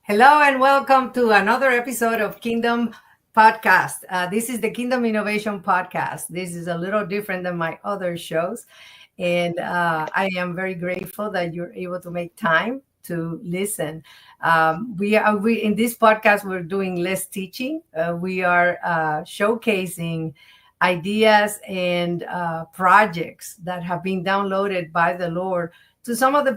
Hello and welcome to another episode of Kingdom Podcast. This is the Kingdom Innovation Podcast. This is a little different than my other shows. And I am very grateful that you're able to make time to listen. We in this podcast, we're doing less teaching. We are showcasing ideas and projects that have been downloaded by the Lord to some of the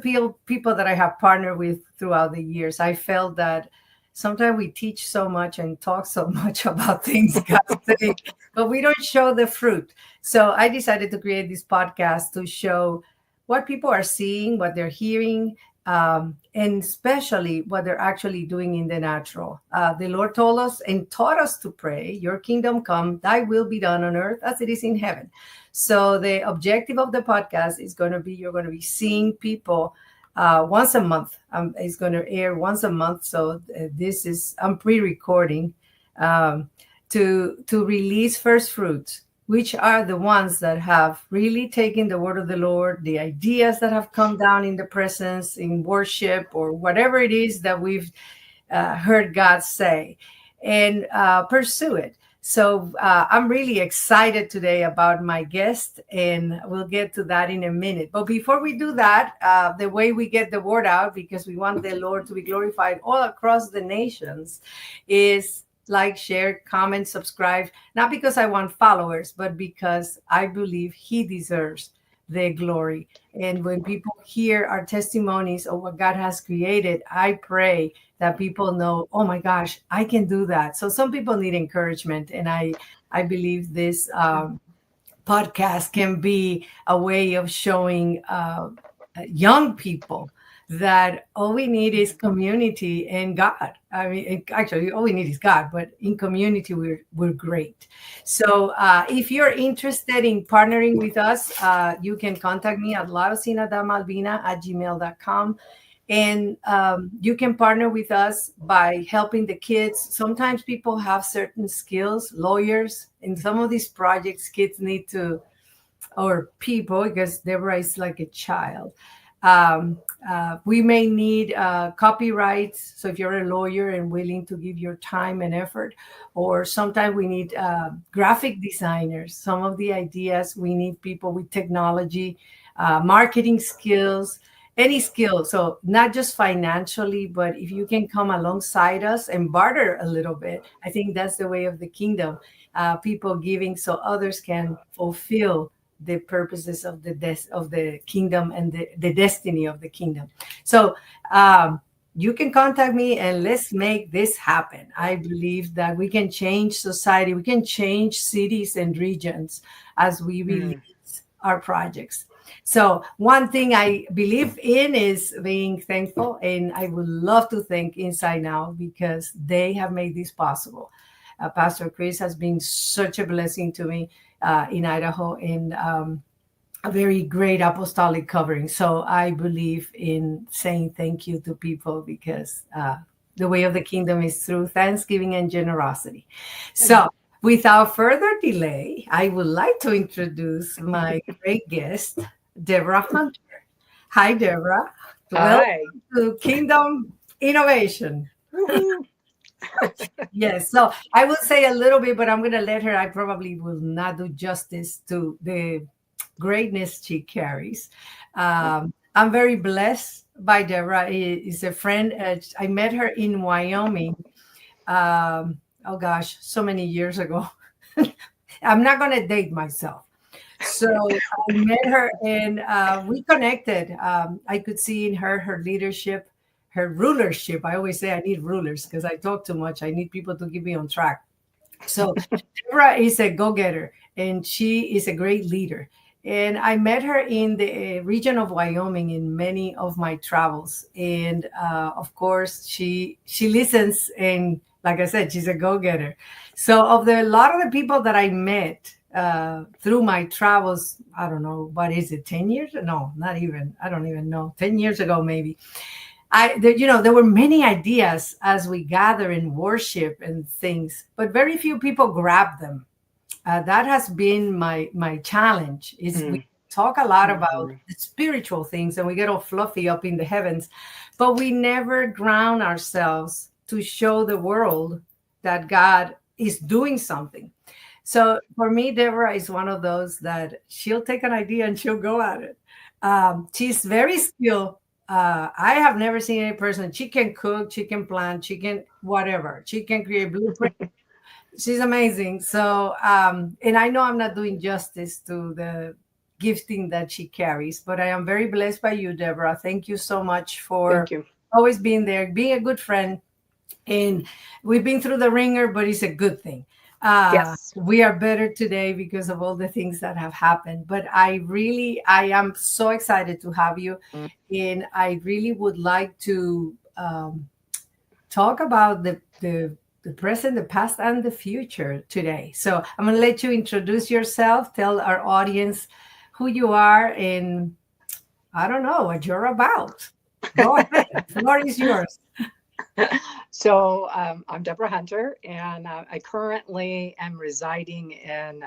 people that I have partnered with throughout the years. I felt that sometimes we teach so much and talk so much about things God's saying, but we don't show the fruit. So I decided to create this podcast to show what people are seeing, what they're hearing, and especially what they're actually doing in the natural. The Lord told us and taught us to pray, your kingdom come, thy will be done on earth as it is in heaven. So the objective of the podcast is going to be, you're going to be seeing people once a month. It's going to air once a month. So I'm pre-recording to release first fruits, which are the ones that have really taken the word of the Lord, the ideas that have come down in the presence, in worship, or whatever it is that we've heard God say, and pursue it. So I'm really excited today about my guest, and we'll get to that in a minute. But before we do that, the way we get the word out, because we want the Lord to be glorified all across the nations, is like, share, comment, subscribe, not because I want followers, but because I believe he deserves the glory. And when people hear our testimonies of what God has created, I pray that people know, oh my gosh, I can do that. So some people need encouragement. And I believe this podcast can be a way of showing young people that all we need is community and God. I mean, actually, all we need is God, but in community, we're great. So if you're interested in partnering with us, you can contact me at larosinadamalvina@gmail.com. And you can partner with us by helping the kids. Sometimes people have certain skills, lawyers. In some of these projects, kids need to, or people, because Deborah is like a child. We may need copyrights. So if you're a lawyer and willing to give your time and effort, or sometimes we need graphic designers. Some of the ideas, we need people with technology, marketing skills, any skill. So not just financially, but if you can come alongside us and barter a little bit, I think that's the way of the kingdom. People giving so others can fulfill the purposes of the kingdom and the destiny of the kingdom. So you can contact me and let's make this happen. I believe that we can change society. We can change cities and regions as we release our projects. So one thing I believe in is being thankful. And I would love to thank Inside Now because they have made this possible. Pastor Chris has been such a blessing to me in Idaho, and a very great apostolic covering. So I believe in saying thank you to people because the way of the kingdom is through thanksgiving and generosity. So without further delay, I would like to introduce my great guest, Deborah Hunter. Hi, Deborah. Hi. Welcome to Kingdom Innovation. Yes, so I will say a little bit, but I'm going to let her. I probably will not do justice to the greatness she carries. I'm very blessed by Deborah. Is a friend. I met her in Wyoming. Oh gosh, so many years ago. I'm not going to date myself. So I met her and we connected. I could see in her leadership, her rulership. I always say I need rulers because I talk too much. I need people to keep me on track. So Deborah is a go-getter and she is a great leader. And I met her in the region of Wyoming in many of my travels. And of course, she listens. And like I said, she's a go-getter. So of a lot of the people that I met through my travels, I don't know, what is it, 10 years? No, not even. I don't even know. 10 years ago, maybe. There were many ideas as we gather in worship and things, but very few people grab them. That has been my challenge. Is talk a lot about Mhm. the spiritual things and we get all fluffy up in the heavens, but we never ground ourselves to show the world that God is doing something. So for me, Deborah is one of those that she'll take an idea and she'll go at it. She's very skilled. I have never seen any person. She can cook, she can plant, she can whatever. She can create blueprints. She's amazing. So, and I know I'm not doing justice to the gifting that she carries, but I am very blessed by you, Deborah. Thank you so much for Thank you. always being there, being a good friend, and we've been through the ringer, but it's a good thing. Yes. We are better today because of all the things that have happened. But I am so excited to have you, Mm. and I really would like to talk about the present, the past, and the future today. So I'm going to let you introduce yourself, tell our audience who you are, and I don't know what you're about. Go ahead. The floor is yours. So I'm Deborah Hunter, and I currently am residing in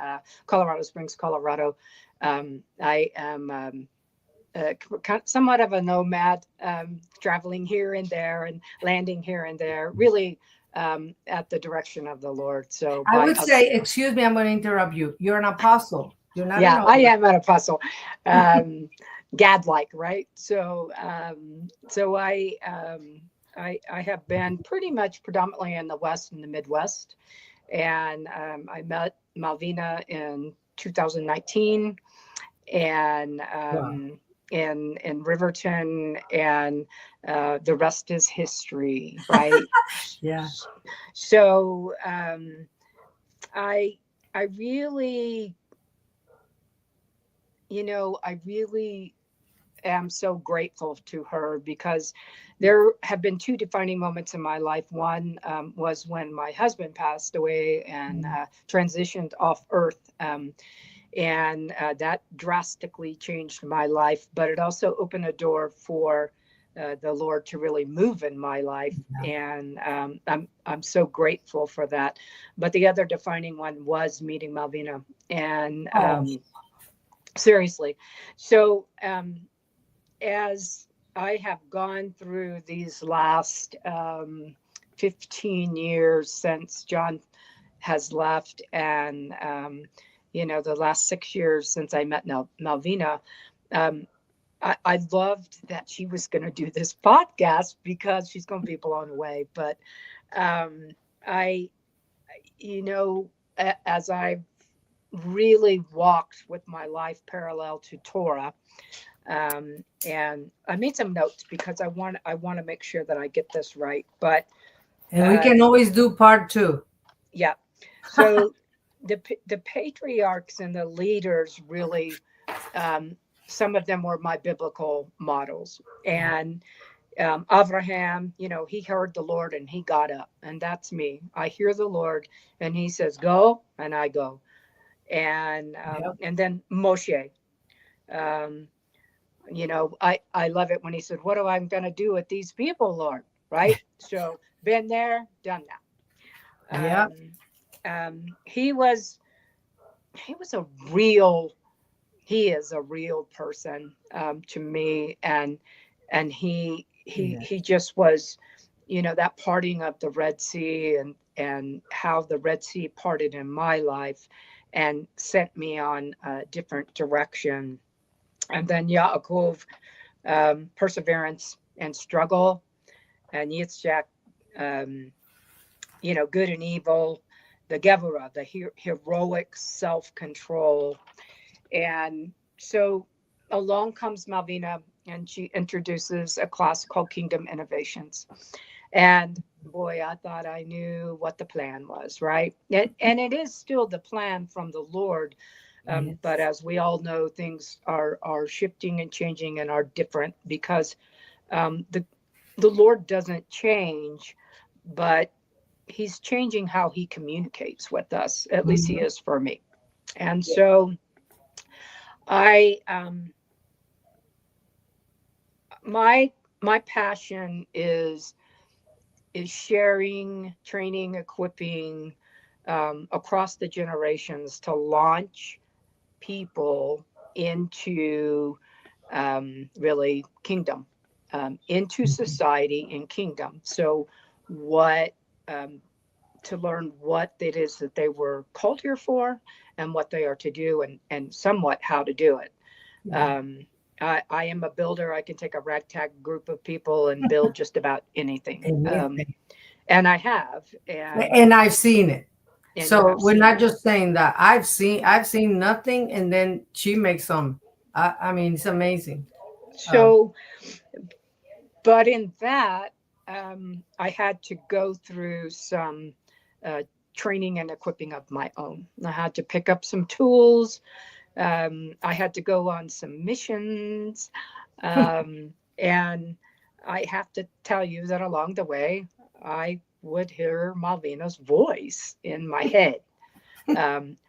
Colorado Springs, Colorado. I am somewhat of a nomad, traveling here and there and landing here and there, really at the direction of the Lord. So I by would us, say, excuse me, I'm going to interrupt you. You're an apostle. You're not an yeah, I nomad. am an apostle, Gad-like, right? So I have been pretty much predominantly in the West and the Midwest, and I met Malvina in 2019, and Wow. in Riverton, and the rest is history, right? Yeah. So I I really, I really am so grateful to her, because there have been two defining moments in my life. One was when my husband passed away and transitioned off earth. And that drastically changed my life, but it also opened a door for the Lord to really move in my life, and I'm so grateful for that. But the other defining one was meeting Malvina, and Oh, seriously. So as I have gone through these last 15 years since John has left, and the last 6 years since I met Malvina, um, I loved that she was going to do this podcast, because she's going to be blown away. But um, I, as I've really walked with my life parallel to Torah, and I made some notes, because I want to make sure that I get this right. But and we uh, can always do part two. yeah, so the patriarchs and the leaders really, some of them were my biblical models. And Abraham, he heard the Lord and he got up, and that's me. I hear the Lord and he says, "Go," and I go. And Yep. and then Moshe, um, I love it when he said, "What am I going to do with these people, Lord?" Right? So been there, done that. Yep. He was a real he is a real person, to me. And Yeah. he just was, that parting of the Red Sea, and how the Red Sea parted in my life and sent me on a different direction. And then Yaakov, perseverance and struggle, and Yitzchak, um, good and evil, the Deborah, the heroic self-control. And so along comes Malvina, and she introduces a class called Kingdom Innovations. And boy, I thought I knew what the plan was, right? And it is still the plan from the Lord. But Yes. as we all know, things are shifting and changing and are different, because the Lord doesn't change, but He's changing how He communicates with us. At least He Mhm. is for me. And Yeah. so I my my passion is sharing, training, equipping, across the generations, to launch people into really kingdom, into society and kingdom. So, what um, to learn what it is that they were called here for and what they are to do, and somewhat how to do it. Yeah. Um, I am a builder. I can take a ragtag group of people and build just about anything. Anything. And I have, and And I've seen it. you So have we're seen not it. just saying that. I've seen nothing, and then she makes some. I mean, it's amazing. Um, So, but in that, I had to go through some uh, training and equipping of my own. I had to pick up some tools. I had to go on some missions. And I have to tell you that along the way, I would hear Malvina's voice in my head,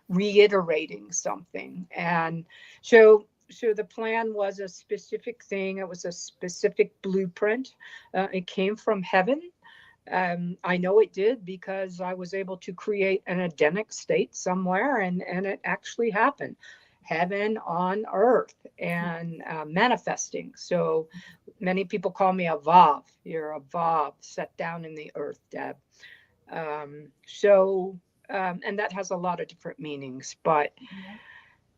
reiterating something. And so the plan was a specific thing. It was a specific blueprint. It came from heaven. I know it did because I was able to create an Edenic state somewhere, and it actually happened. Heaven on earth and manifesting. So many people call me a Vav. You're a Vav set down in the earth, Deb. And that has a lot of different meanings. But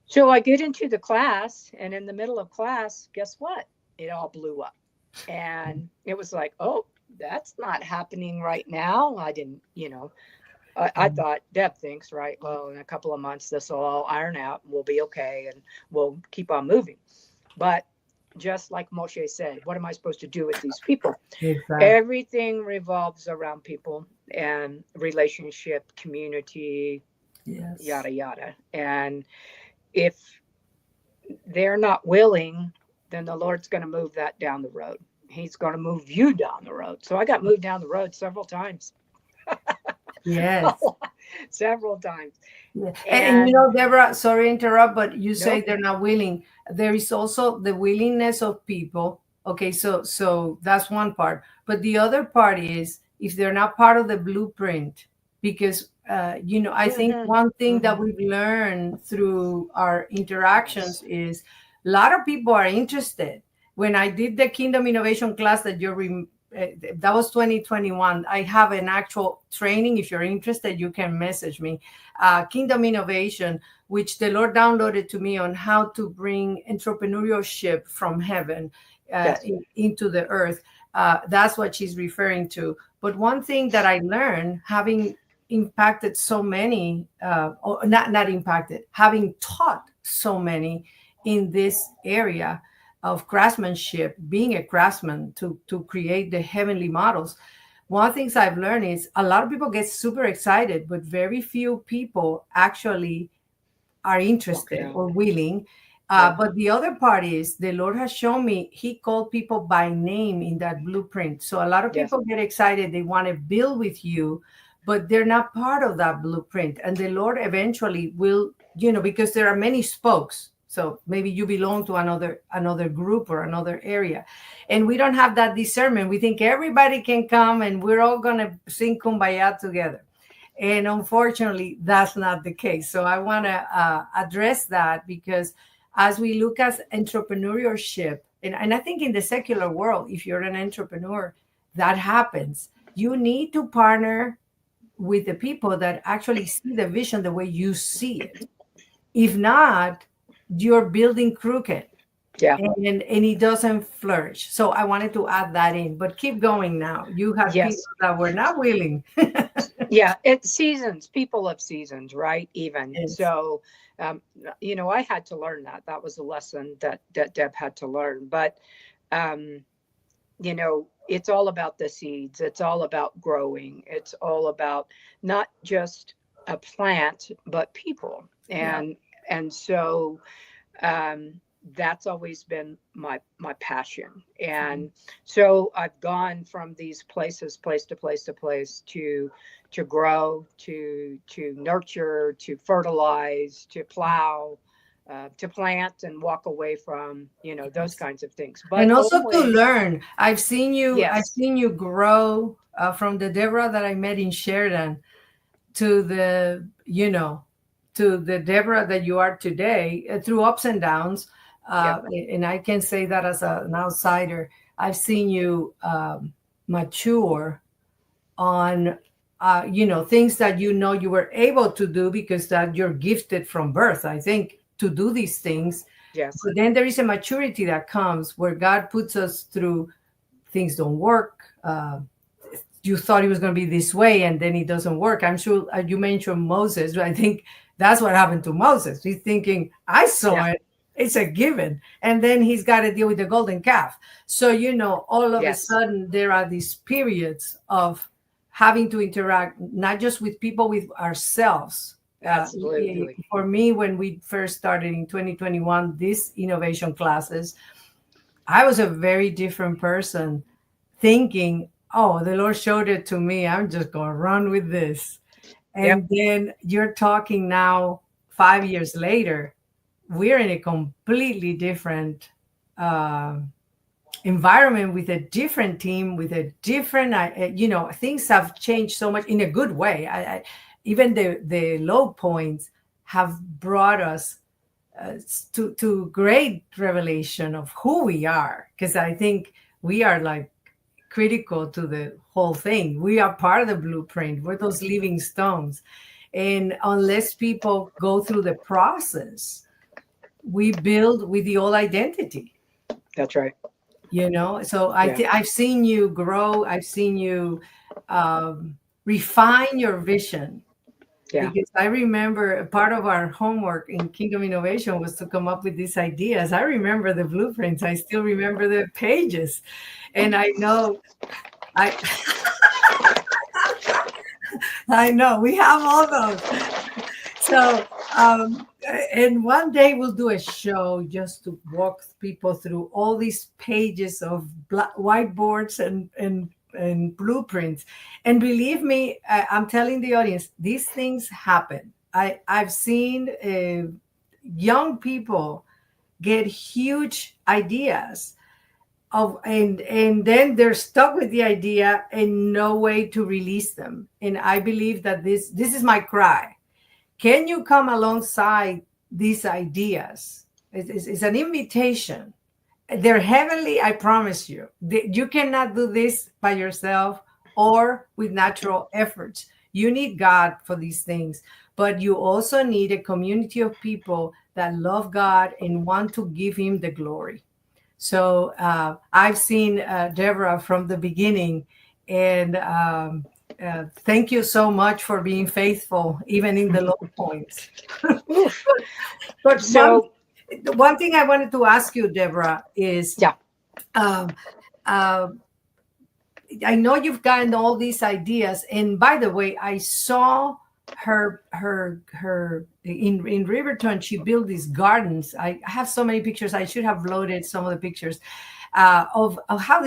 so I get into the class, and in the middle of class, guess what? It all blew up. And it was like, oh, that's not happening right now. I didn't, I thought Deb thinks, right, well, in a couple of months, this will all iron out and we'll be okay and we'll keep on moving. But just like Moshe said, what am I supposed to do with these people? exactly. Everything revolves around people and relationship, community, Yes. yada, yada. And if they're not willing, then the Lord's going to move that down the road. He's going to move you down the road. So I got moved down the road several times, Yes. several times. Yeah. And And Deborah, sorry to interrupt, but you say nope. they're not willing. There is also the willingness of people. Okay, so that's one part. But the other part is if they're not part of the blueprint, because I think Mm-hmm, one thing mm-hmm. that we've learned through our interactions Yes. is a lot of people are interested. When I did the Kingdom Innovation class that was 2021. I have an actual training. If you're interested, you can message me. Kingdom Innovation, which the Lord downloaded to me on how to bring entrepreneurship from heaven Yes. into the earth. That's what she's referring to. But one thing that I learned, having impacted so many, or not impacted, having taught so many in this area of craftsmanship, being a craftsman to create the heavenly models. One of the things I've learned is a lot of people get super excited, but very few people actually are Walk it interested out. or willing. Yep. But the other part is the Lord has shown me He called people by name in that blueprint. So a lot of Yes. people get excited, they want to build with you, but they're not part of that blueprint. And the Lord eventually will, because there are many spokes. So maybe you belong to another group or another area. And we don't have that discernment. We think everybody can come and we're all gonna sing kumbaya together. And unfortunately, that's not the case. So I want to address that because as we look at entrepreneurship, and I think in the secular world, if you're an entrepreneur, that happens. You need to partner with the people that actually see the vision the way you see it. If not, you're building crooked Yeah. and it doesn't flourish. So I wanted to add that in, but keep going now. You had people Yes. that were not willing. Yeah. It's seasons, people of seasons, right? Even Yes. so, um, I had to learn that. That was a lesson that Deb had to learn. But um, it's all about the seeds. It's all about growing. It's all about not just a plant, but people. Yeah. And so um, that's always been my passion. And so I've gone from these places, place to place to place, to grow, to nurture, to fertilize, to plow, to plant and walk away from, those Yes. kinds of things. And But also to always, learn. I've yes, seen you grow from the Deborah that I met in Sheridan to the, to the Deborah that you are today through ups and downs. Yep. And I can say that as an outsider, I've seen you mature on things that you were able to do because that you're gifted from birth, I think, to do these things. Yes. But then there is a maturity that comes where God puts us through things don't work. You thought it was going to be this way and then it doesn't work. I'm sure you mentioned Moses. I think that's what happened to Moses. He's thinking, I saw it. It's a given. And then he's got to deal with the golden calf. So, all of a sudden there are these periods of having to interact, not just with people, with ourselves. Absolutely. For me, when we first started in 2021, these innovation classes, I was a very different person, thinking, oh, the Lord showed it to me. I'm just going to run with this. And then you're talking now, 5 years later, we're in a completely different environment with a different team, with a different, things have changed so much in a good way. Even the low points have brought us to great revelation of who we are, because I think we are like critical to the whole thing. We are part of the blueprint. We're those living stones. And unless people go through the process, we build with the old identity. That's right. So I've seen you grow. I've seen you refine your vision. Yeah. Because I remember part of our homework in Kingdom Innovation was to come up with these ideas. I remember the blueprints. I still remember the pages. And I know I know we have all those. So, and one day we'll do a show just to walk people through all these pages of whiteboards and blueprints. And believe me, I'm telling the audience, these things happen. I've seen young people get huge ideas and then they're stuck with the idea and no way to release them. And I believe that this is my cry. Can you come alongside these ideas? It's an invitation. They're heavenly, I promise you. You cannot do this by yourself or with natural efforts. You need God for these things, but you also need a community of people that love God and want to give him the glory. So I've seen Deborah from the beginning, and thank you so much for being faithful, even in the low points. But so, one thing I wanted to ask you, Deborah, is I know you've gotten all these ideas, and by the way, I saw her in Riverton. She built these gardens. I have so many pictures. I should have loaded some of the pictures of how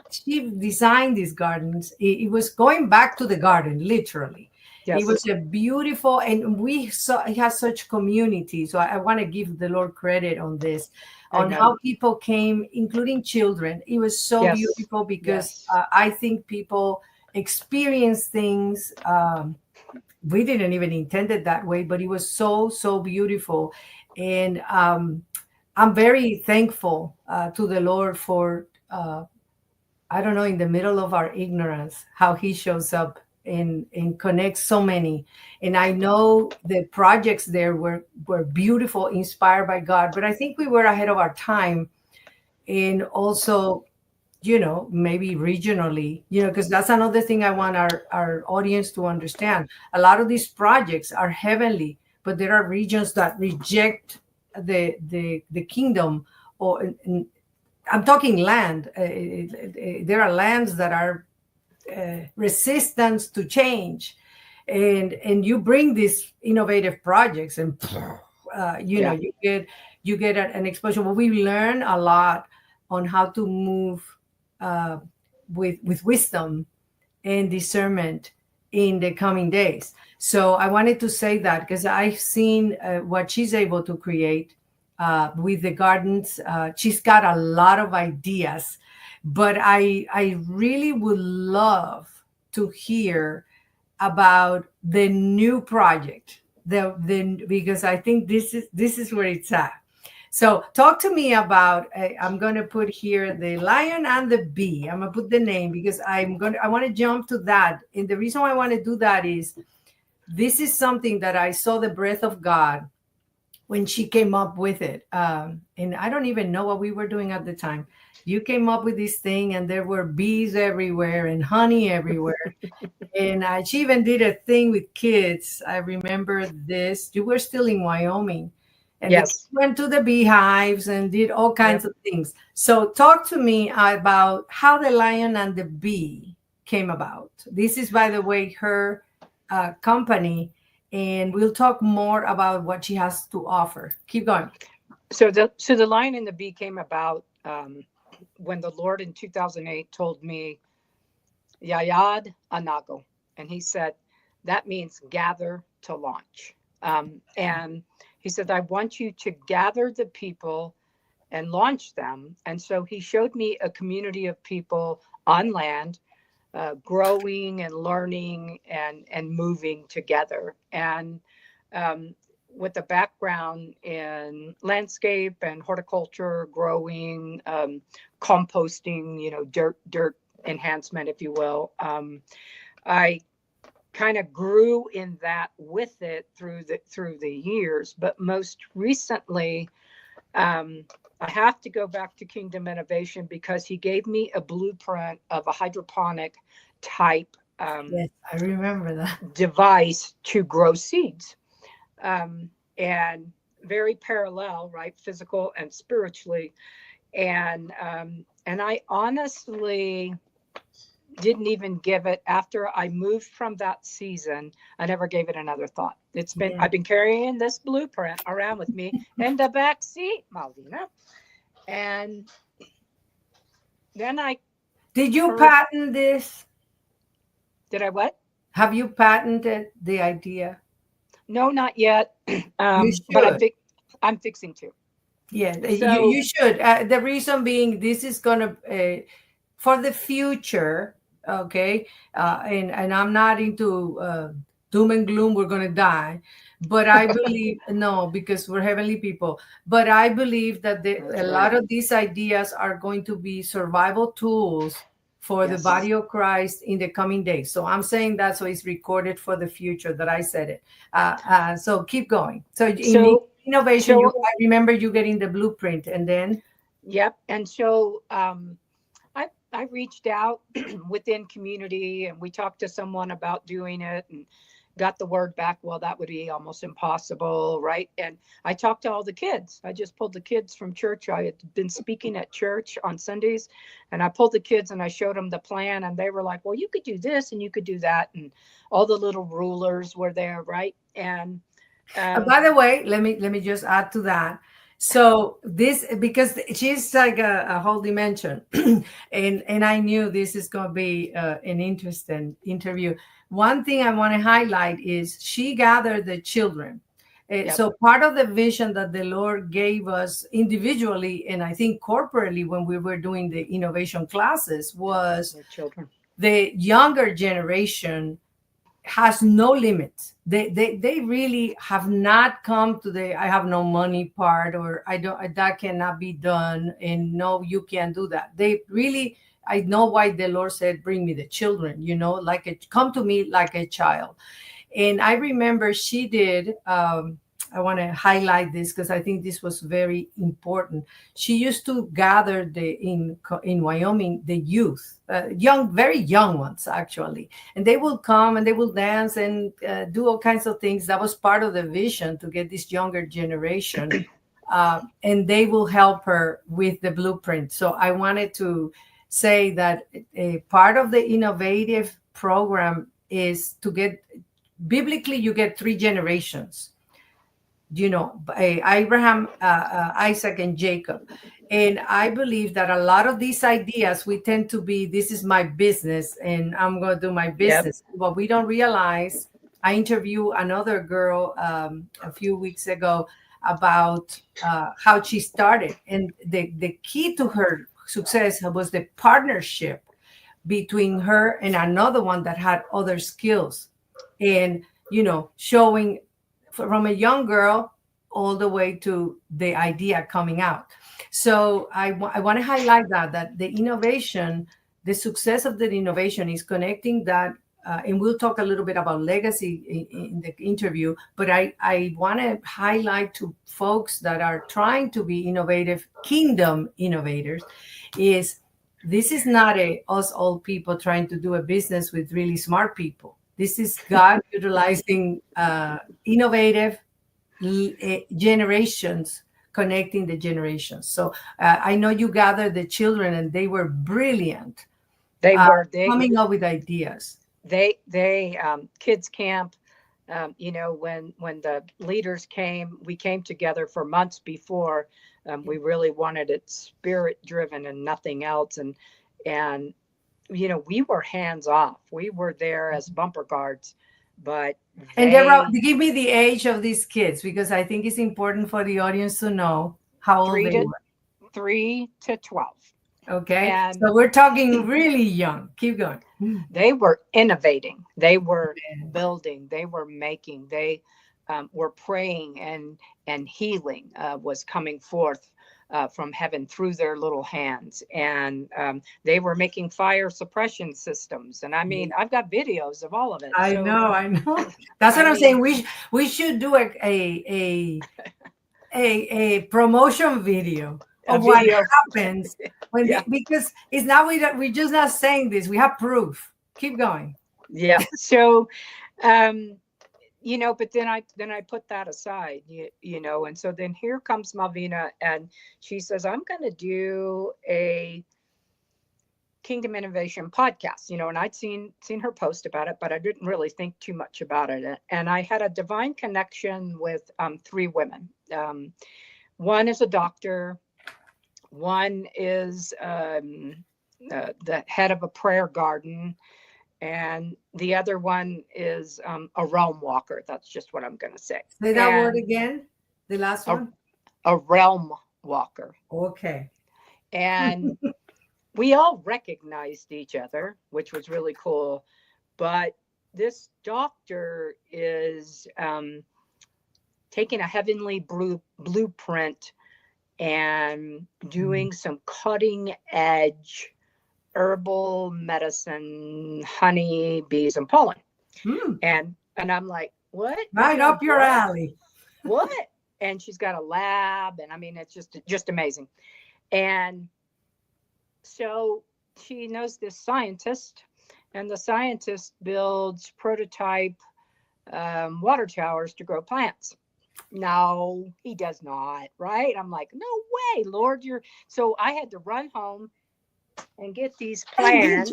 she designed these gardens. It was going back to the garden, literally. Yes. It was a beautiful, and we saw it has such community. So I want to give the Lord credit on this, on how people came, including children. It was so beautiful because I think people experience things. We didn't even intend it that way, but it was so beautiful. And I'm very thankful to the Lord for, I don't know, in the middle of our ignorance, how he shows up and connects so many. And I know the projects there were beautiful, inspired by God, but I think we were ahead of our time. And also, maybe regionally, because that's another thing I want our audience to understand. A lot of these projects are heavenly, but there are regions that reject the kingdom, or I'm talking land. There are lands that are resistance to change, and you bring these innovative projects, and you get an exposure. Well, we learn a lot on how to move with wisdom and discernment in the coming days. So I wanted to say that because I've seen what she's able to create with the gardens. She's got a lot of ideas, but I really would love to hear about the new project the because I think this is where it's at. So talk to me about. I'm going to put here the lion and the bee. I'm going to put the name because I want to jump to that, and the reason why I want to do that is this is something that I saw the breath of God when she came up with it. And I don't even know what we were doing at the time. You came up with this thing, and there were bees everywhere and honey everywhere. And she even did a thing with kids. I remember this. You were still in Wyoming. And the kids Yes. went to the beehives and did all kinds Yep. of things. So, talk to me about how the lion and the bee came about. This is, by the way, her company. And we'll talk more about what she has to offer. Keep going. So the Lion and the Bee came about when the Lord in 2008 told me Yayad Anago, and He said that means gather to launch. And He said, I want you to gather the people and launch them. And so He showed me a community of people on land, growing and learning and moving together. And with a background in landscape and horticulture, growing, composting, dirt enhancement, if you will. I kind of grew in that with it through the years, but most recently, I have to go back to Kingdom Innovation because he gave me a blueprint of a hydroponic type Yes, I remember that. device to grow seeds. And very parallel, right? Physical and spiritually. And I honestly didn't even give it after I moved from that season. I never gave it another thought. Yeah. I've been carrying this blueprint around with me in the back seat, Malvina. And then I Did you heard, patent this? did I what? Have you patented the idea? No, not yet. You But should. I'm fixing to. Yeah, So you should. The reason being, this is gonna for the future. Okay, and I'm not into doom and gloom. We're gonna die, but I believe no, because we're heavenly people. But I believe that that's a right. lot of these ideas are going to be survival tools for the Yes. body of Christ in the coming days. So I'm saying that so it's recorded for the future that I said it. So keep going. So in So innovation, so I remember you getting the blueprint, and then yep. And so I reached out within community and we talked to someone about doing it and got the word back. Well, that would be almost impossible, right? And I talked to all the kids. I just pulled the kids from church. I had been speaking at church on Sundays, and I pulled the kids and I showed them the plan, and they were like, "Well, you could do this and you could do that," and all the little rulers were there, right? And by the way, let me just add to that. So this because she's like a whole dimension, and I knew this is going to be an interesting interview. One thing I want to highlight is she gathered the children. yep, So part of the vision that the Lord gave us individually, and I think corporately when we were doing the innovation classes, was the children. the younger generation has no limits. They really have not come to the I have no money part, or I don't, that cannot be done, and no, you can't do that. They really, I know why the Lord said, bring me the children, like come to me like a child. And I remember she did, I want to highlight this because I think this was very important. She used to gather in Wyoming the youth, young, very young ones actually, and they will come and they will dance and do all kinds of things. That was part of the vision, to get this younger generation, and they will help her with the blueprint. So I wanted to say that a part of the innovative program is to get, biblically, you get 3 generations, Abraham, Isaac, and Jacob. And I believe that a lot of these ideas, we tend to be, this is my business and I'm going to do my Yep. business. What we don't realize, I interviewed another girl a few weeks ago about how she started. And the key to her success was the partnership between her and another one that had other skills. And, showing from a young girl all the way to the idea coming out. So I want to highlight that the innovation, the success of the innovation is connecting that. And we'll talk a little bit about legacy in the interview, but I want to highlight to folks that are trying to be innovative, kingdom innovators, is this is not us old people trying to do a business with really smart people. This is God utilizing innovative generations, connecting the generations. So I know you gathered the children and they were brilliant, They were coming up with ideas. they kids camp. When the leaders came, we came together for months before. We really wanted it spirit driven and nothing else. And we were hands off. We were there as bumper guards, but And Deborah, they give me the age of these kids, because I think it's important for the audience to know how old three they to were. 3 to 12. Okay. And So we're talking really young. Keep going. they were innovating. They were building. They were making. They were praying, and healing was coming forth from heaven through their little hands. And they were making fire suppression systems. And I mean, I've got videos of all of it. I So know. That's what I I'm mean, saying. We should do a promotion video a of what video. happens when Yeah. because it's not we're just not saying this. We have proof. Keep going. Yeah. So, but then I put that aside, and so then here comes Malvina, and she says, I'm going to do a Kingdom Innovation podcast, and I'd seen her post about it, but I didn't really think too much about it. And I had a divine connection with 3 women. One is a doctor. One is the head of a prayer garden. And the other one is a realm walker. That's just what I'm going to say. Say that word again. The last a, one. a realm walker. Okay. And we all recognized each other, which was really cool. But this doctor is taking a heavenly blueprint and doing some cutting edge herbal medicine, honey, bees, and pollen. And I'm like, what? Right up your alley. What? And she's got a lab, and I mean, it's just amazing. And so she knows this scientist, and the scientist builds prototype water towers to grow plants. No, he does not, right? I'm like, no way, Lord. So I had to run home and get these plans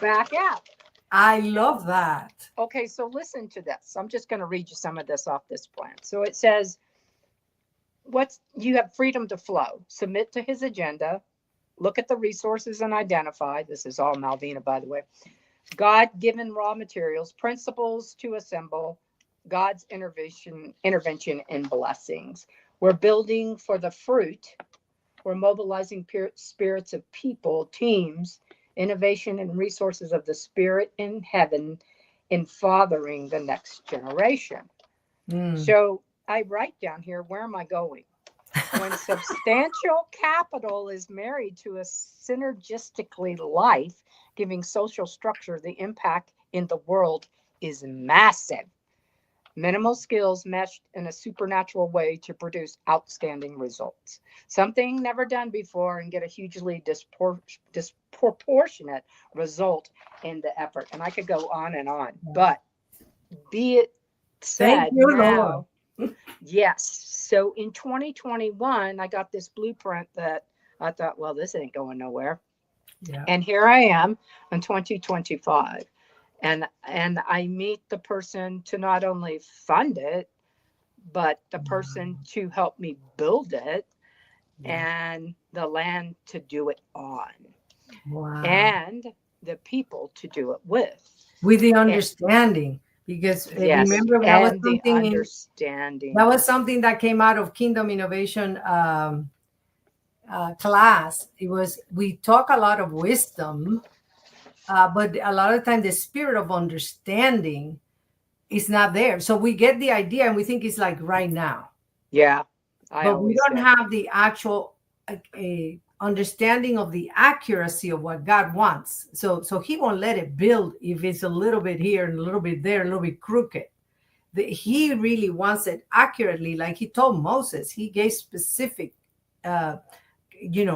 back out. I love that. Okay, so listen to this. I'm just going to read you some of this off this plan. So it says, you have freedom to flow, submit to his agenda, look at the resources and identify. This is all Malvina, by the way. God-given raw materials, principles to assemble, God's intervention and blessings. We're building for the fruit. We're mobilizing spirits of people, teams, innovation and resources of the spirit in heaven in fathering the next generation. So I write down here, where am I going? When substantial capital is married to a synergistically life, giving social structure, the impact in the world is massive. Minimal skills meshed in a supernatural way to produce outstanding results. Something never done before and get a hugely disproportionate result in the effort. And I could go on and on, but be it said now, yes. So in 2021, I got this blueprint that I thought, well, this ain't going nowhere. Yeah. And here I am in 2025. And I meet the person to not only fund it, but the person to help me build it, and the land to do it on. Wow. And the people to do it with. With the understanding. Because remember, that was something that was something that came out of Kingdom Innovation class. We talk a lot of wisdom, but a lot of time the spirit of understanding it's not there. So we get the idea and we think it's like right now, Yeah, I but we always don't say. have the actual a understanding of the accuracy of what God wants. So he won't let it build if it's a little bit here and a little bit there, a little bit crooked. He really wants it accurately, like he told Moses. He gave specific uh,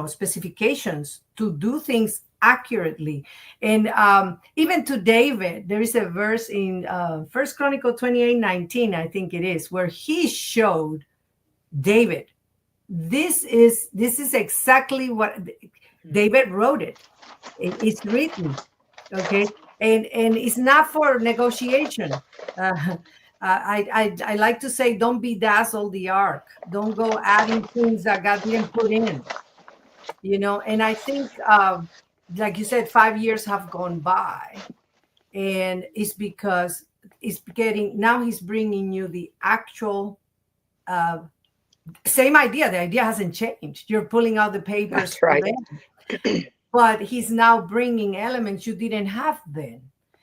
specifications to do things accurately. And even to David, there is a verse in First Chronicle 28:19, I think it is, where he showed David, this is exactly what David wrote. It's written. Okay. And it's not for negotiation. I like to say, don't bedazzle the ark. Don't go adding things that God didn't put in. And I think, like you said, 5 years have gone by, and it's because it's getting now he's bringing you the actual uh, same idea. The idea hasn't changed. You're pulling out the papers That's for right. them, but he's now bringing elements you didn't have then.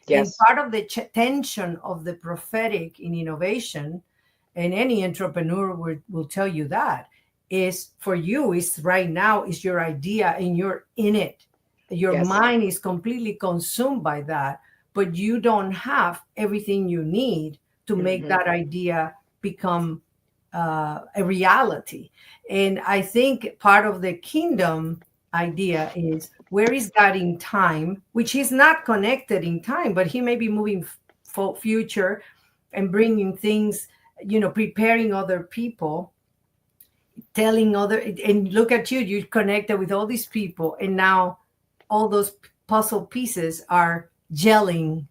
And Yes. part of the tension of the prophetic in innovation, and any entrepreneur will tell you that, is for you is right now is your idea and you're in it. Your Yes. mind is completely consumed by that, but you don't have everything you need to make that idea become a reality. And I think part of the kingdom idea is, where is God in time, which he's not connected in time, but he may be moving for future and bringing things, preparing other people, telling other, and look at you, you connected with all these people, and now all those puzzle pieces are gelling,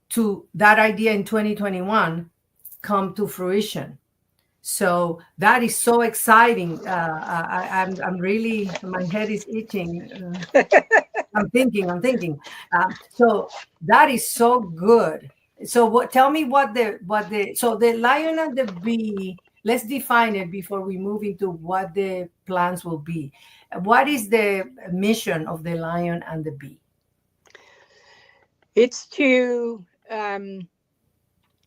to that idea in 2021 come to fruition. So that is so exciting. I'm really, my head is itching. I'm thinking. So that is so good. So tell me so the lion and the bee, let's define it before we move into what the plans will be. What is the mission of the lion and the bee? It's to,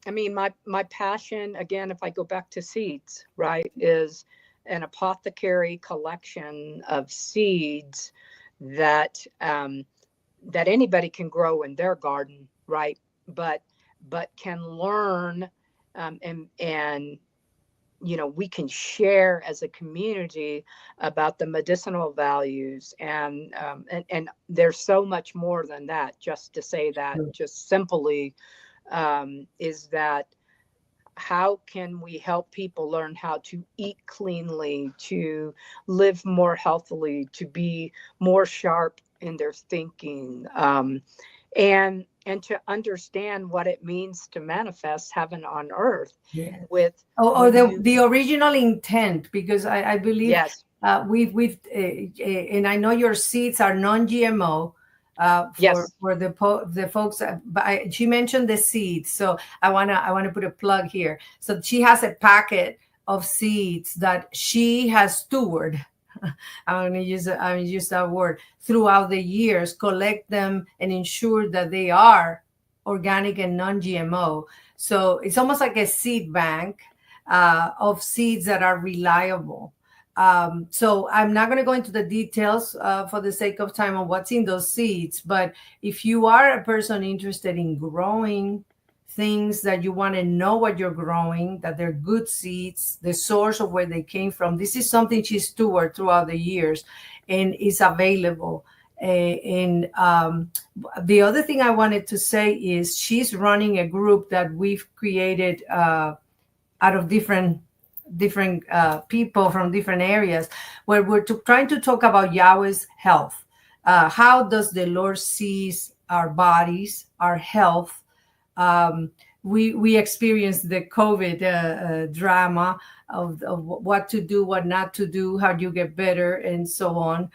I mean, my passion, again, if I go back to seeds, right, is an apothecary collection of seeds that that anybody can grow in their garden, right? But can learn, and we can share as a community about the medicinal values, and there's so much more than that. Just to say that, just simply, is that how can we help people learn how to eat cleanly, to live more healthily, to be more sharp in their thinking, and to understand what it means to manifest heaven on earth. Yes. With Or when the original intent, because I believe yes, we've and I know your seeds are non-GMO. yes, For the folks, but she mentioned the seeds, so I wanna put a plug here. So she has a packet of seeds that she has steward. I'm gonna use that word, throughout the years, collect them and ensure that they are organic and non-GMO. So it's almost like a seed bank of seeds that are reliable. So I'm not going to go into the details for the sake of time on what's in those seeds. But if you are a person interested in growing things, that you want to know what you're growing, that they're good seeds, the source of where they came from, this is something she's steward throughout the years and is available. And the other thing I wanted to say is, she's running a group that we've created out of different people from different areas, where we're trying to talk about Yahweh's health. How does the Lord sees our bodies, our health? um, we experienced the COVID drama of what to do, what not to do, how do you get better, and so on.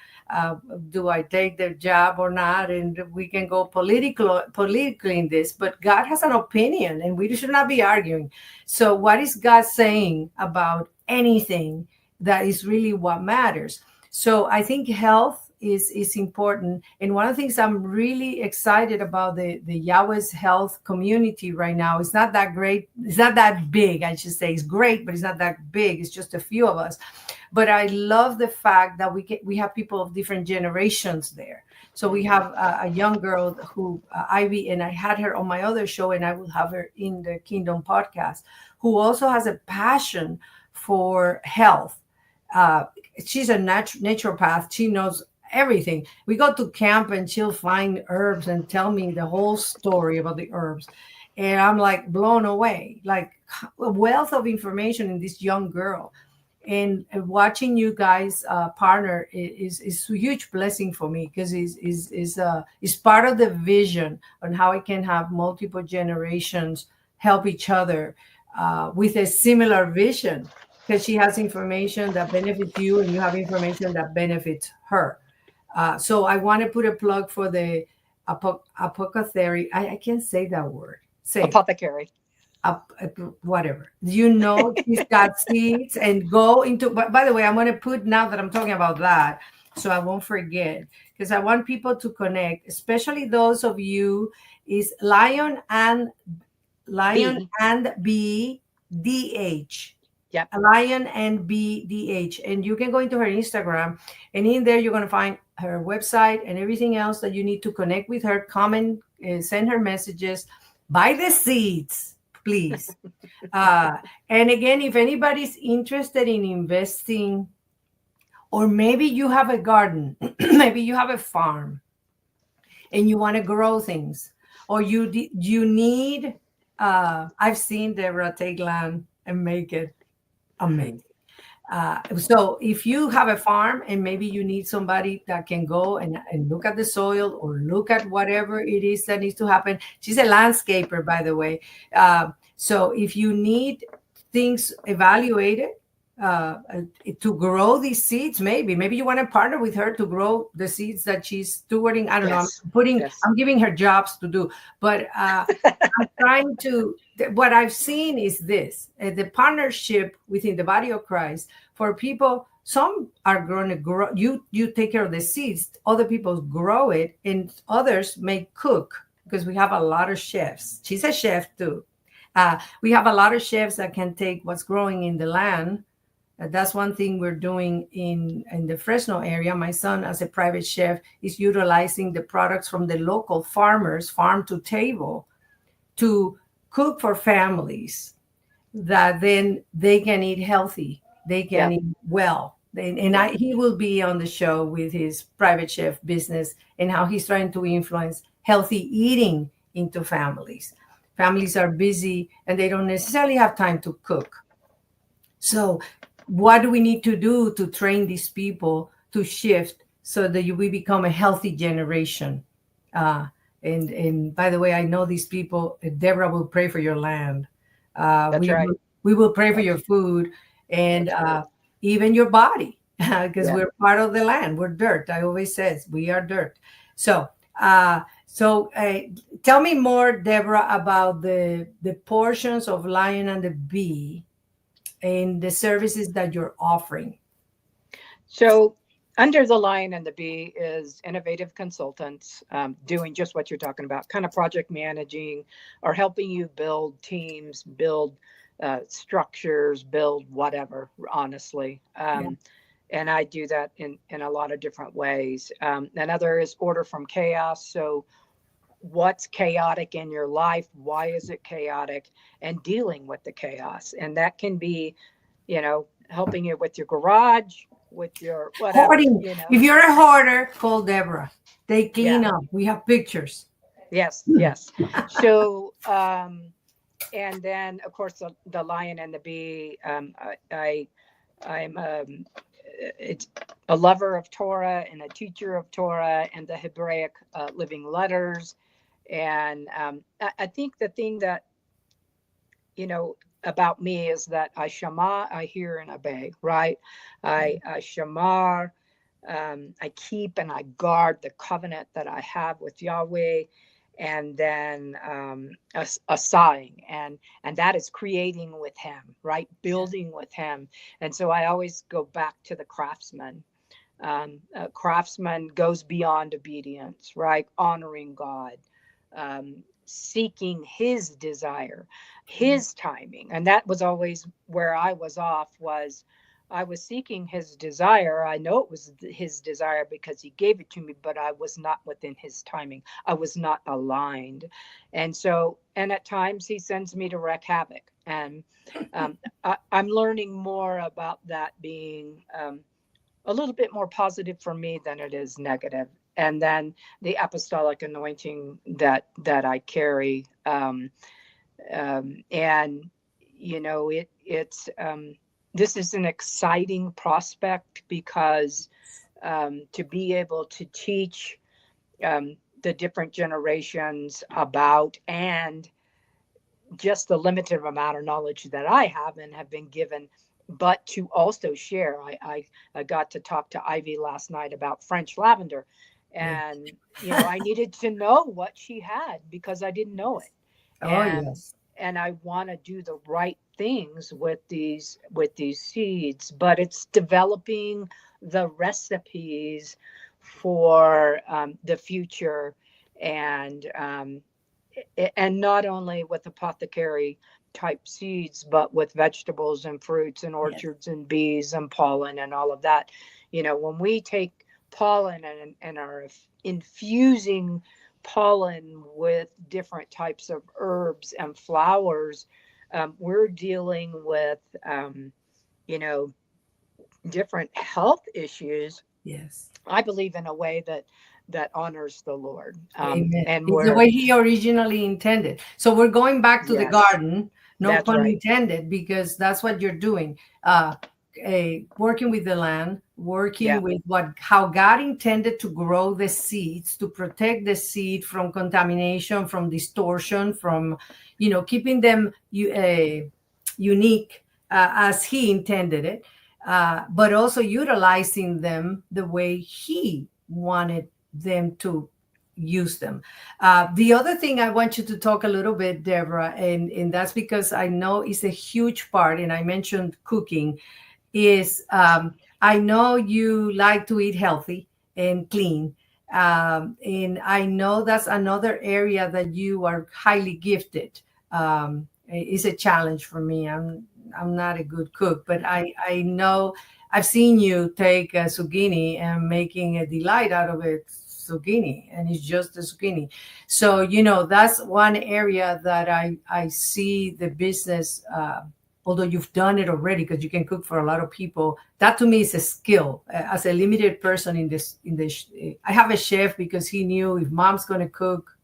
Do I take the job or not? And we can go politically in this, but God has an opinion, and we should not be arguing. So, what is God saying about anything? That is really what matters. So, I think health is important. And one of the things I'm really excited about the Yahweh's Health community right now, it's not that great. It's not that big, I should say. It's great, but it's not that big. It's just a few of us. But I love the fact that we have people of different generations there. So we have a young girl who Ivy, and I had her on my other show, and I will have her in the Kingdom podcast, who also has a passion for health. Uh, she's a naturopath. She knows everything. We go to camp and she'll find herbs and tell me the whole story about the herbs. And I'm like blown away, like a wealth of information in this young girl. And watching you guys partner is a huge blessing for me, because is part of the vision on how I can have multiple generations help each other with a similar vision, because she has information that benefits you and you have information that benefits her. So I want to put a plug for the apothecary. I can't say that word. Say it. Apothecary. Whatever. She's got seeds, and go into. But by the way, I'm going to put, now that I'm talking about that, so I won't forget, because I want people to connect, especially those of you, is Lion and BDH. Yep. Lion and BDH. And you can go into her Instagram, and in there you're going to find her website and everything else that you need to connect with her. Comment, send her messages, buy the seeds, please. And again, if anybody's interested in investing, or maybe you have a garden, maybe you have a farm, and you want to grow things, or you need, I've seen Deborah take land and make it amazing. So if you have a farm and maybe you need somebody that can go and look at the soil or look at whatever it is that needs to happen. She's a landscaper, by the way. So if you need things evaluated to grow these seeds, maybe you want to partner with her to grow the seeds that she's stewarding. I don't know. I'm giving her jobs to do, but I'm trying to. What I've seen is this: the partnership within the body of Christ for people. Some are going to grow. You take care of the seeds. Other people grow it, and others may cook, because we have a lot of chefs. She's a chef too. We have a lot of chefs that can take what's growing in the land. That's one thing we're doing in the Fresno area. My son, as a private chef, is utilizing the products from the local farmers, farm to table, to cook for families, that then they can eat healthy, they can eat well. He will be on the show with his private chef business and how he's trying to influence healthy eating into families. Families are busy and they don't necessarily have time to cook. So what do we need to do to train these people to shift so that we become a healthy generation? And by the way, I know these people. Deborah will pray for your land. We will pray for your food, and even your body, because we're part of the land. We're dirt. I always says we are dirt. So tell me more, Deborah, about the portions of Lion and the Bee and the services that you're offering. So under the Lion and the Bee is innovative consultants, doing just what you're talking about, kind of project managing or helping you build teams, build structures, build whatever, honestly. And I do that in a lot of different ways. Another is order from chaos. So what's chaotic in your life? Why is it chaotic? And dealing with the chaos. And that can be, helping you with your garage, with your whatever. Hoarding. If you're a hoarder, call Deborah. They clean up. We have pictures. Yes. So, and then of course the Lion and the Bee. I'm it's a lover of Torah and a teacher of Torah and the Hebraic living letters. And I think the thing that, about me is that I shema, I hear and obey, right? I shamar, I keep and I guard the covenant that I have with Yahweh. And then a sighing, and that is creating with him, right? Building with him. And so I always go back to the craftsman. A craftsman goes beyond obedience, right? Honoring God, seeking his desire, his timing. And that was always where I was off, was I was seeking his desire. I know it was his desire because he gave it to me, but I was not within his timing. I was not aligned. And so, and at times he sends me to wreak havoc. And I'm learning more about that being a little bit more positive for me than it is negative. And then the apostolic anointing that I carry, and it's this is an exciting prospect because to be able to teach the different generations about, and just the limited amount of knowledge that I have and have been given, but to also share. I got to talk to Ivy last night about French lavender, Yeah. and I needed to know what she had because I didn't know it, Oh, and yes. I want to do the right things with these seeds, but it's developing the recipes for the future, and not only with apothecary type seeds, but with vegetables and fruits and Yes. orchards and bees and pollen and all of that. When we take pollen and are infusing pollen with different types of herbs and flowers, we're dealing with, you know, different health issues. Yes. I believe in a way that honors the Lord, Amen. and It's the where way he originally intended. So we're going back to the yes, garden, no that's pun right. intended, because that's what you're doing. Working with the land, working Yeah. with how God intended to grow the seeds, to protect the seed from contamination, from distortion, from keeping them unique as he intended it, but also utilizing them the way he wanted them to use them. The other thing I want you to talk a little bit, Deborah, and that's because I know it's a huge part, and I mentioned cooking, is I know you like to eat healthy and clean. And I know that's another area that you are highly gifted. It's a challenge for me. I'm not a good cook, but I know I've seen you take a zucchini and making a delight out of it zucchini, and it's just a zucchini. So that's one area that I see the business, although you've done it already because you can cook for a lot of people. That to me is a skill. As a limited person in this, I have a chef because he knew if mom's going to cook,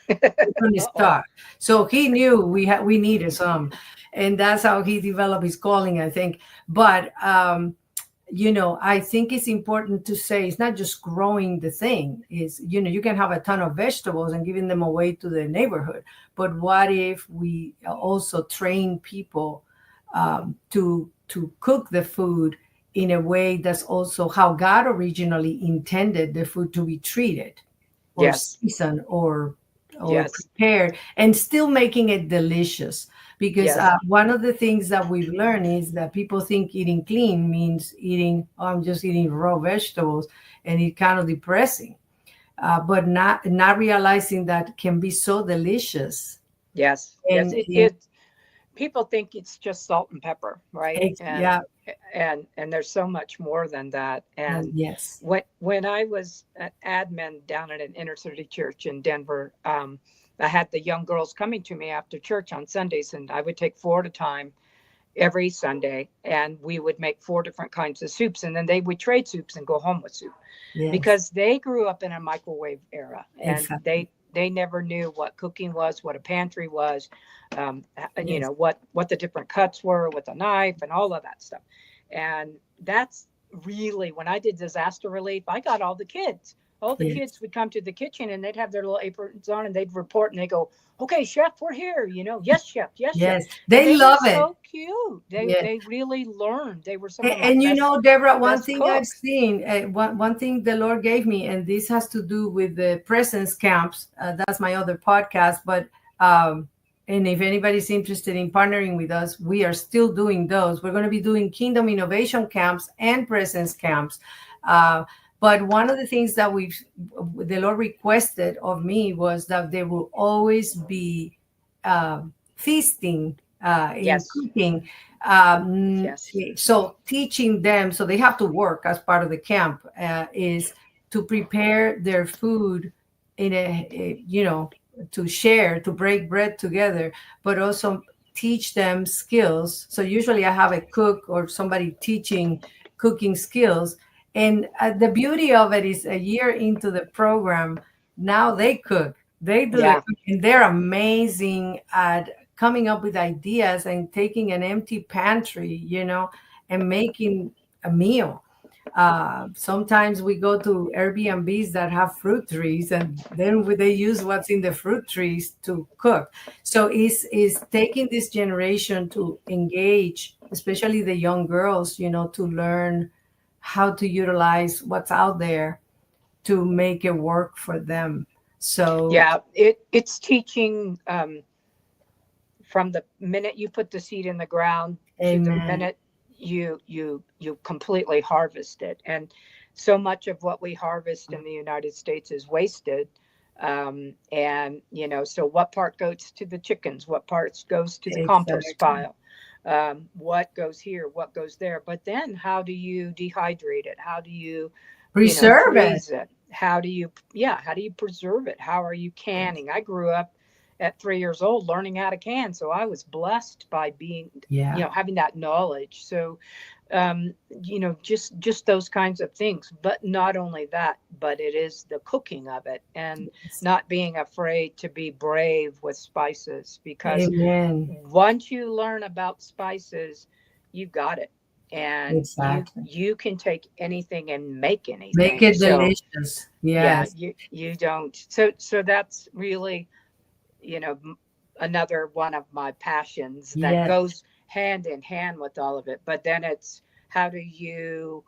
we're going to Uh-oh. start. So he knew we needed some, and that's how he developed his calling, I think. But I think it's important to say it's not just growing the thing. Is you can have a ton of vegetables and giving them away to the neighborhood, but what if we also train people to cook the food in a way that's also how God originally intended the food to be treated, or Yes. seasoned, or Yes. prepared, and still making it delicious. Because Yes. one of the things that we've learned is that people think eating clean means eating, oh, I'm just eating raw vegetables, and it's kind of depressing. But not realizing that can be so delicious. Yes. Yes. And It people think it's just salt and pepper, right? yeah, And there's so much more than that. And yes, when I was an admin down at an inner city church in Denver, I had the young girls coming to me after church on Sundays, and I would take four at a time every Sunday, and we would make four different kinds of soups, and then they would trade soups and go home with soup yes, because they grew up in a microwave era, and exactly, they never knew what cooking was, what a pantry was, yes, what the different cuts were with a knife and all of that stuff. And that's really when I did disaster relief, I got all the kids. All the yes. kids would come to the kitchen and they'd have their little aprons on and they'd report and they go, "Okay, chef, we're here." Yes, chef. Yes, chef. Yes, And they they were love it. so cute. Yes. They really learned. They were some of my And Deborah, one best thing I've cooks. seen, one thing the Lord gave me, and this has to do with the presence camps. That's my other podcast. But and if anybody's interested in partnering with us, we are still doing those. We're going to be doing Kingdom Innovation camps and presence camps Uh, but one of the things that the Lord requested of me was that there will always be feasting in Yes. cooking. Yes. So teaching them, so they have to work as part of the camp, is to prepare their food in to share, to break bread together, but also teach them skills. So usually I have a cook or somebody teaching cooking skills. And the beauty of it is a year into the program, now they cook. They do the Yeah. cooking. They're amazing at coming up with ideas and taking an empty pantry, and making a meal. Sometimes we go to Airbnbs that have fruit trees, and then they use what's in the fruit trees to cook. So is taking this generation to engage, especially the young girls, to learn how to utilize what's out there to make it work for them. So, Yeah. It's teaching, from the minute you put the seed in the ground to the amen. minute you completely harvest it. And so much of what we harvest in the United States is wasted. And so what part goes to the chickens, what parts goes to the compost Exactly. pile, what goes here, what goes there. But then how do you dehydrate it? How do you Preserve it. freeze it? How do you preserve it? How are you Yes. canning? I grew up at 3 years old learning how to can, so I was blessed by being, Yeah. having that knowledge. So just those kinds of things. But not only that, but it is the cooking of it, and Yes. not being afraid to be brave with spices, because Amen. once you learn about spices, you've got it. And you Exactly. you can take anything and make Make anything. it So delicious. yeah, Yes. you don't. So that's really, another one of my passions that Yes. goes hand in hand with all of it. But then it's, how do you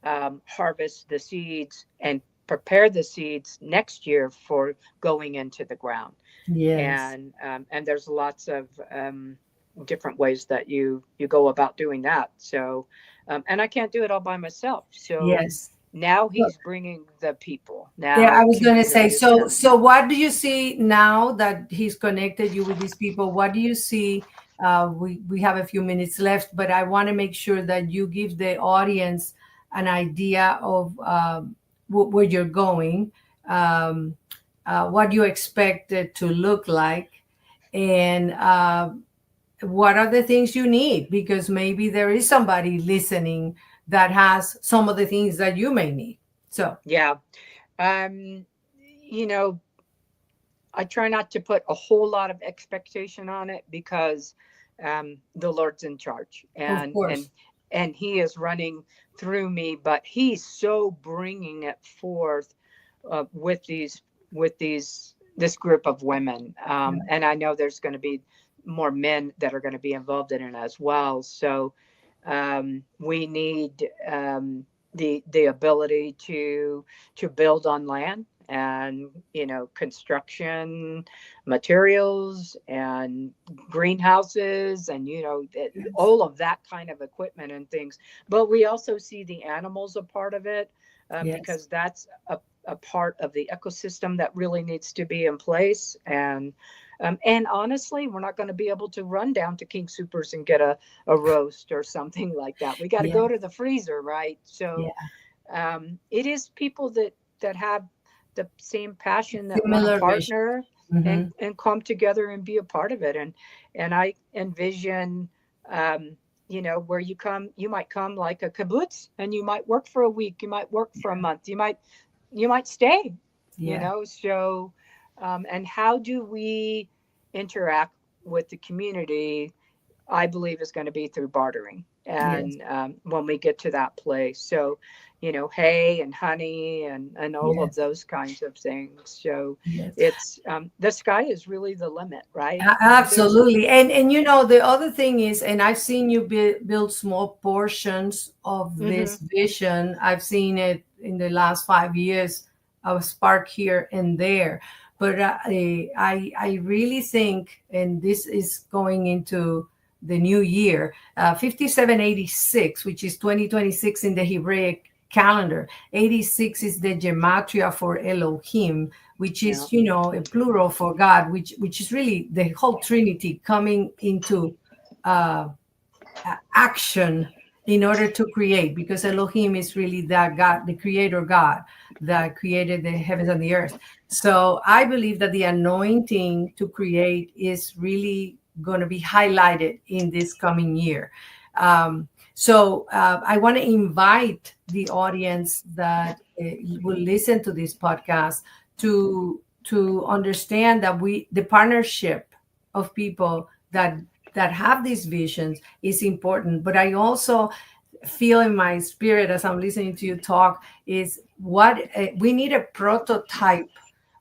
harvest the seeds and prepare the seeds next year for going into the ground? Yes. And there's lots of different ways that you go about doing that. So and I can't do it all by myself. So Yes. now Well, he's bringing the people. yeah, I Now was going to say, community so events. so what do you see now that he's connected you with these people? What do you see? We have a few minutes left, but I want to make sure that you give the audience an idea of where you're going, um, what you expect it to look like, and what are the things you need, because maybe there is somebody listening that has some of the things that you may need. So, Yeah. Um, you know, I try not to put a whole lot of expectation on it, because the Lord's in charge, of and course. He is running through me, but He's so bringing it forth with this group of women, Yeah. and I know there's going to be more men that are going to be involved in it as well. So we need the ability to build on land, and construction materials and greenhouses, and Yes. all of that kind of equipment and things. But we also see the animals a part of it, Yes. because that's a part of the ecosystem that really needs to be in place. And honestly, we're not going to be able to run down to King Supers and get a roast or something like that. We got to Yeah. go to the freezer, right? Yeah. So it is people that have the same passion, that want to Similar vision. partner Hmm. and come together and be a part of it. And I envision, where you might come like a kibbutz, and you might work for a week, you might work for a month, you might stay, Yeah. so and how do we interact with the community? I believe is going to be through bartering. Yes. And when we get to that place, so hay and honey and all of Yes. those kinds of things. So Yes. it's the sky is really the limit, right? There's Absolutely. And the other thing is, and I've seen you build small portions of hmm this vision. I've seen it in the last 5 years, a spark here and there. But I really think, and this is going into the new year, 5786, which is 2026 in the Hebraic calendar. 86 is the gematria for Elohim, which Yeah. is, a plural for God, which is really the whole Trinity coming into uh, action in order to create, because Elohim is really that God, the creator God that created the heavens and the earth. So I believe that the anointing to create is really going to be highlighted in this coming year. So I want to invite the audience that will listen to this podcast to understand that the partnership of people that have these visions is important. But I also feel in my spirit as I'm listening to you talk is what we need a prototype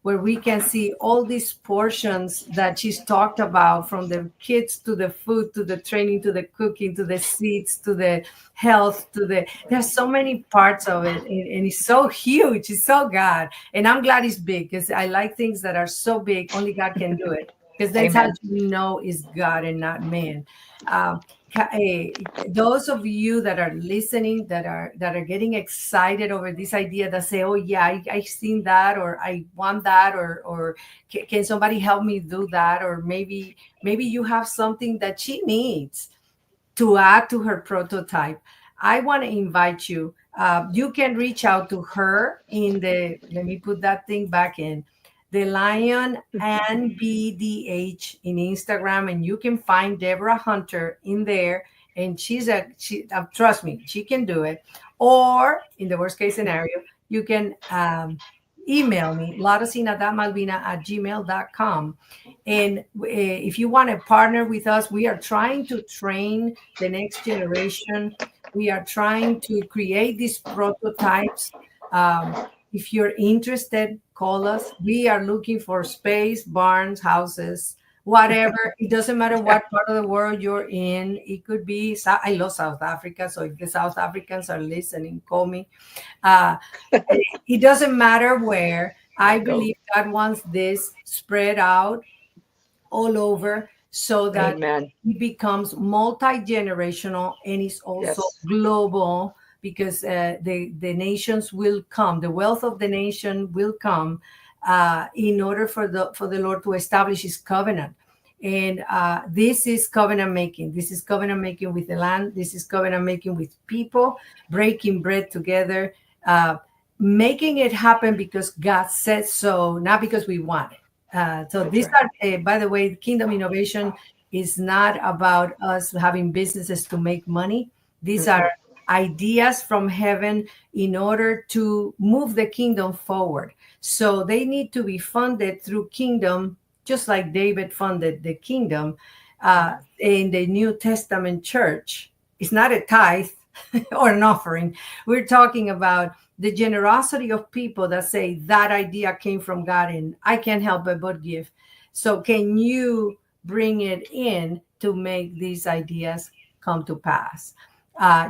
where we can see all these portions that she's talked about, from the kids to the food to the training to the cooking to the seats to the health to there's so many parts of it, and it's so huge. It's so God, and I'm glad it's big, because I like things that are so big only God can do it, because that's how Amen. you know it's God and not man. um, those of you that are listening, that are getting excited over this idea, that say, oh yeah, I've seen that, or I want that, or can somebody help me do that, or maybe you have something that she needs to add to her prototype. I want to invite you. You can reach out to her in let me put that thing back in, the Lion and BDH in Instagram, and you can find Deborah Hunter in there. And trust me, she can do it. Or in the worst case scenario, you can email me, larosina.malvina@gmail.com. And if you want to partner with us, we are trying to train the next generation. We are trying to create these prototypes. If you're interested, call us. We are looking for space, barns, houses, whatever. It doesn't matter what part of the world you're in. It could be, I love South Africa. So if the South Africans are listening, call me. Uh, it doesn't matter where. I No. believe God wants this spread out all over, so that Amen. it becomes multi-generational, and it's also Yes. global, because the nations will come, the wealth of the nation will come, in order for the Lord to establish his covenant. And this is covenant making. This is covenant making with the land. This is covenant making with people, breaking bread together, making it happen because God said so, not because we want it. So That's these right. are, by the way, Kingdom Innovation is not about us having businesses to make money. These are Mm-mm. ideas from heaven in order to move the kingdom forward. So they need to be funded through kingdom, just like David funded the kingdom in the New Testament church. It's not a tithe or an offering. We're talking about the generosity of people that say that idea came from God and I can't help but give. So can you bring it in to make these ideas come to pass?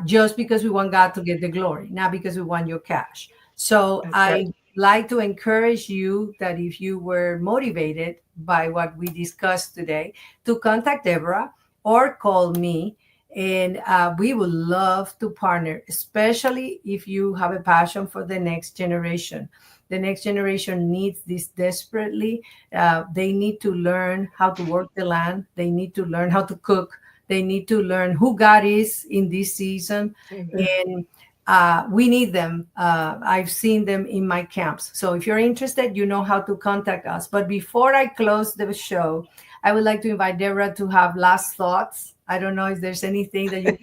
Just because we want God to get the glory, not because we want your cash. So That's right. I like to encourage you that if you were motivated by what we discussed today, to contact Deborah or call me, and we would love to partner, especially if you have a passion for the next generation. The next generation needs this desperately. They need to learn how to work the land. They need to learn how to cook. They need to learn who God is in this season. Amen. And we need them. I've seen them in my camps. So if you're interested, you know how to contact us. But before I close the show, I would like to invite Deborah to have last thoughts. I don't know if there's anything that you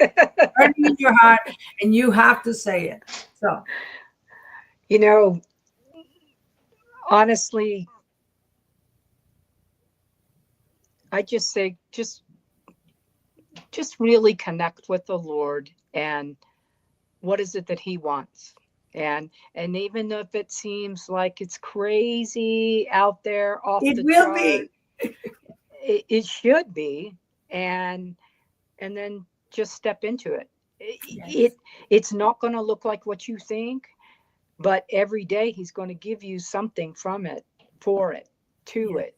burning in your heart and you have to say it. So You know, honestly, I just say just really connect with the Lord, and what is it that he wants. And even if it seems like it's crazy out there off it the will chart, be. it should be. And then just step into it. Yes. It's not going to look like what you think, but every day he's going to give you something from it, for it, to Yes. it,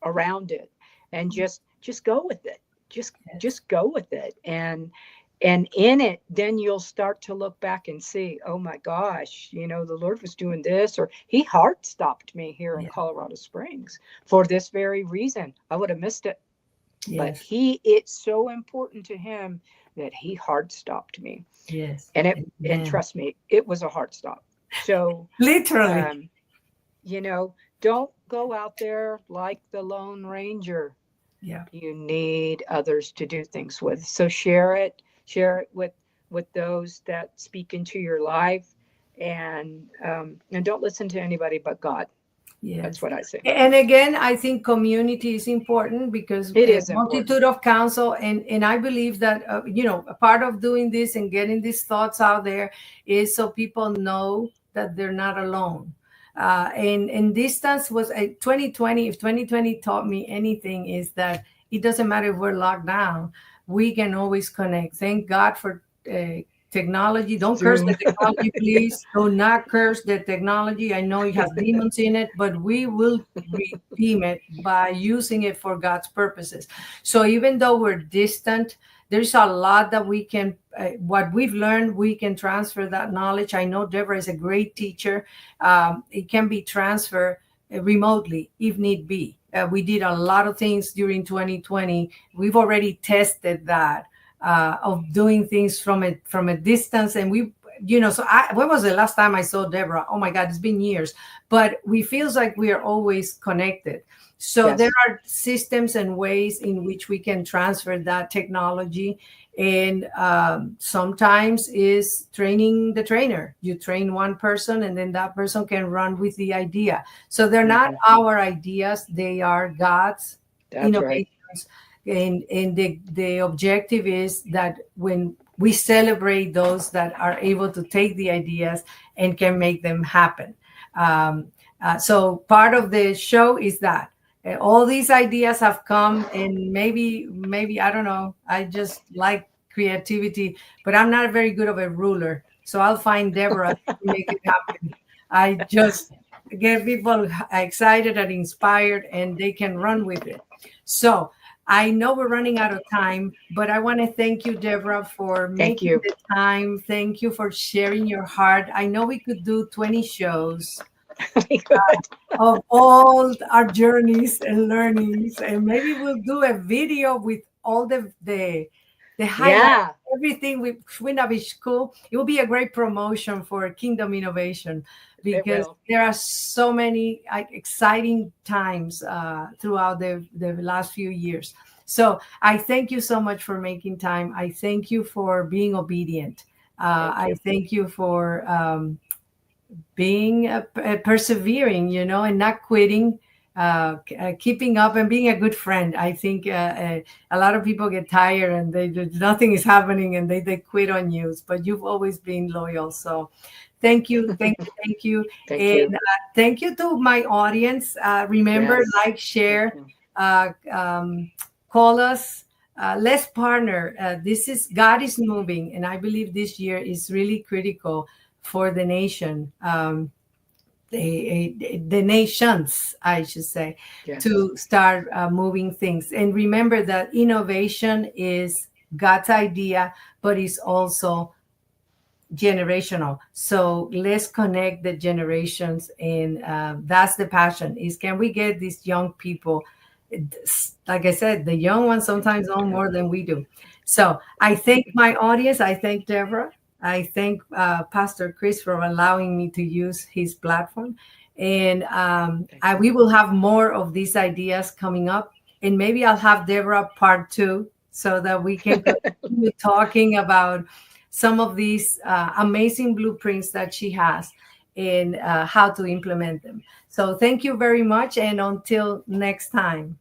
around it, and just go with it. just Yes. just go with it. And in it, then you'll start to look back and see, oh my gosh, the Lord was doing this, or he heart stopped me here in Yeah. Colorado Springs for this very reason. I would have missed it. But Yes. it's so important to him that he hard stopped me. Yes. And Amen. trust me, it was a hard stop. So, Literally. um, don't go out there like the Lone Ranger. Yeah. You need others to do things with. Yes. So share it with those that speak into your life, and don't listen to anybody but God. That's Yes. what I say. And again, I think community is important because It a is important. multitude of counsel, and I believe that a part of doing this and getting these thoughts out there is so people know that they're not alone. And distance was 2020. If 2020 taught me anything, is that it doesn't matter if we're locked down, we can always connect. Thank God for technology. Don't curse the Zoom. technology, please. Do not curse the technology. I know it has demons in it, but we will redeem it by using it for God's purposes. So even though we're distant, there's a lot that we can, what we've learned, we can transfer that knowledge. I know Deborah is a great teacher. It can be transferred remotely if need be. We did a lot of things during 2020. We've already tested that of doing things from a distance. And so when was the last time I saw Deborah? Oh my God, it's been years. But we feels like we are always connected. So there Yes. are systems and ways in which we can transfer that technology. And sometimes is training the trainer. You train one person, and then that person can run with the idea. So they're not Mhm. our ideas; they are God's That's right. innovations. And the objective is that when we celebrate those that are able to take the ideas and can make them happen. So part of the show is that all these ideas have come, and maybe I don't know, I just like creativity, but I'm not very good of a ruler, so I'll find Deborah to make it happen. I just get people excited and inspired, and they can run with it. So I know we're running out of time, but I want to thank you, Deborah, for Thank making you. the time. Thank you for sharing your heart. I know we could do 20 shows Good. of all our journeys and learnings, and maybe we'll do a video with all the highlights, Yeah, everything with Winnabish School. It will be a great promotion for Kingdom Innovation it because will. there are so many exciting times throughout the last few years. So I thank you so much for making time. I thank you for being obedient. Thank I you. thank you for being persevering, and not quitting, keeping up and being a good friend. I think a lot of people get tired and nothing is happening and they quit on you, but you've always been loyal. So thank you, thank you, thank you. Thank And you. thank you to my audience. Remember, Yes. like, Thank share, you. call us. Let's partner. This is God is moving, and I believe this year is really critical for the nation, the nations, I should say, Yes. to start moving things. And remember that innovation is God's idea, but it's also generational. So let's connect the generations, and that's the passion. Is can we get these young people? Like I said, the young ones sometimes know more than we do. So I thank my audience. I thank Deborah. I thank Pastor Chris for allowing me to use his platform. And Thank you. we will have more of these ideas coming up. And maybe I'll have Deborah part two so that we can continue talking about some of these amazing blueprints that she has and how to implement them. So thank you very much. And until next time.